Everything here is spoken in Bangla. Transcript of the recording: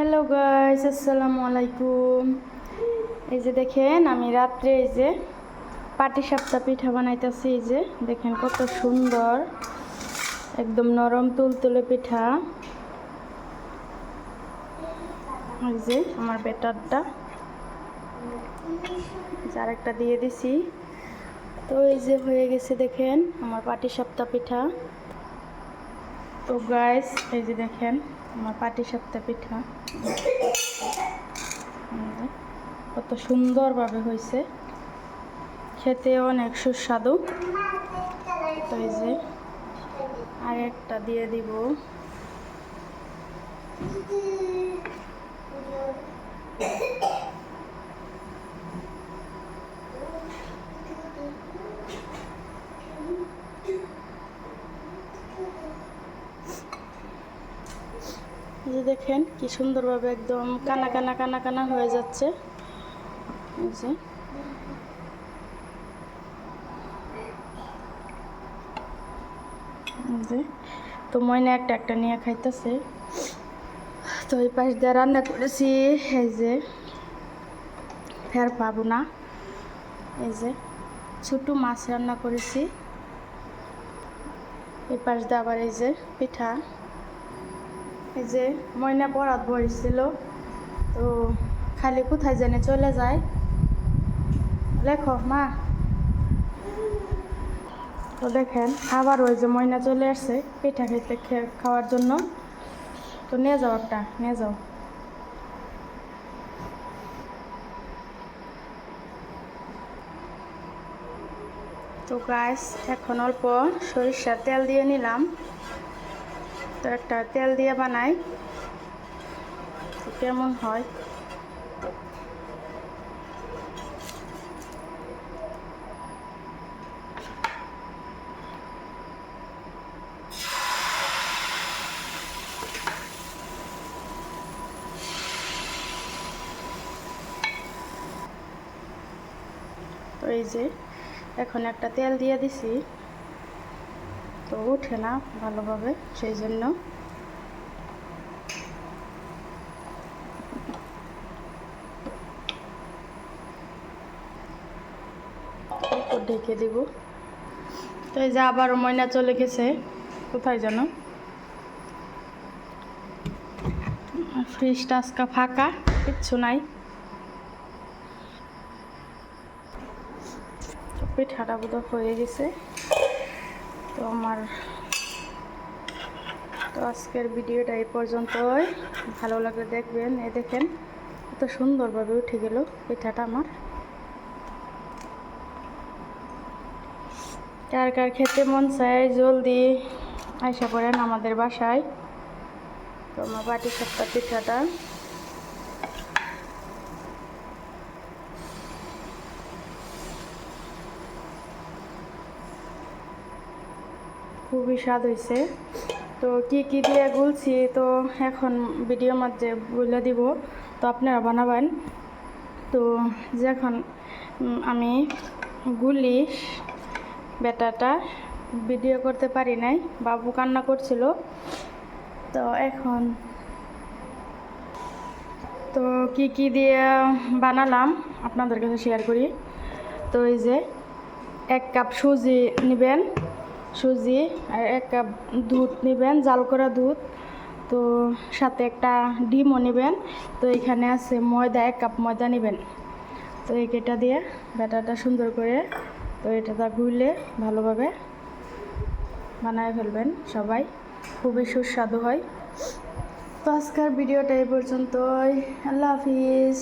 হ্যালো গাইস, আসসালামু আলাইকুম। এই যে দেখেন আমি রাত্রে এই যে পাটিসাপটা পিঠা বানাইতেছি। এই যে দেখেন কত সুন্দর, একদম নরম তুলতুলে পিঠা। এই যে আমার ব্যাটারটা আরেকটা দিয়ে দিছি। তো এই যে হয়ে গেছে দেখেন আমার পাটিসাপটা পিঠা। তো গাইস এই যে দেখেন আমার পাটিসাপটা পিঠা কত সুন্দরভাবে হয়েছে, খেতে অনেক সুস্বাদু। তো এই যে আর একটা দিয়ে দিব। এই যে দেখেন কি সুন্দরভাবে একদম কানা কানা কানা কানা হয়ে যাচ্ছে। এই যে তো ময়না একটা একটা নিয়ে খাইতেছে। তো এই পাশ দিয়ে রান্না করেছি এই যে ফের পাবো না, এই যে ছোটো মাছ রান্না করেছি। এই পাশ দিয়ে আবার এই যে পিঠা। এই যে ময়না পরাত বসছিল, তো খালি কোথায় জানে চলে যায়। লেখো মা। তো দেখেন আবার ওই যে ময়না চলে আসছে পিঠা খাইতে খাওয়ার জন্য। তো নিয়ে যাও, একটা নিয়ে যাও। তো গাইস এখন অল্প সরিষার তেল দিয়ে নিলাম। তো একটা তেল দিয়ে বানাই, তো কেমন হয়। তো এই যে এখন একটা তেল দিয়ে দিছি, তো উঠে না ভালোভাবে, সেই জন্য ঢেকে দেব। তো এই যে আবার ময়না চলে গেছে কোথায় যেন। ফ্রিজটা আজকে ফাঁকা, কিচ্ছু নাই। পিঠাটা বোধহয় হয়ে গেছে। তো আমার তো আজকের ভিডিওটা এই পর্যন্তই। ভালো লাগলে দেখবেন। এই দেখেন কত সুন্দরভাবে উঠে গেল পিঠাটা আমার। কার কার খেতে মন চায় জলদি আইসা পড়েন আমাদের বাসায়। তো আমার পাটিসাপটা পিঠাটা খুবই স্বাদ হয়েছে। তো কি কি দিয়ে গুলছি তো এখন ভিডিওর মধ্যে বলে দিব, তো আপনারা বানাবেন। তো যখন আমি গুলি ব্যাটাটা ভিডিও করতে পারি নাই, বাবু কান্না করছিল। তো এখন তো কি কি দিয়ে বানালাম আপনাদের কাছে শেয়ার করি। তো এই যে 1 কাপ সুজি নেবেন, সুজি আর 1 কাপ দুধ নেবেন, জাল করা দুধ। তো সাথে একটা ডিমও নেবেন। তো এখানে আছে ময়দা, 1 কাপ ময়দা নেবেন। তো এটা দিয়ে ব্যাটারটা সুন্দর করে তো এটা গুলে ভালোভাবে বানায় ফেলবেন সবাই, খুবই সুস্বাদু হয়। তো আজকের ভিডিওটা এই পর্যন্তই। আল্লাহ হাফিজ।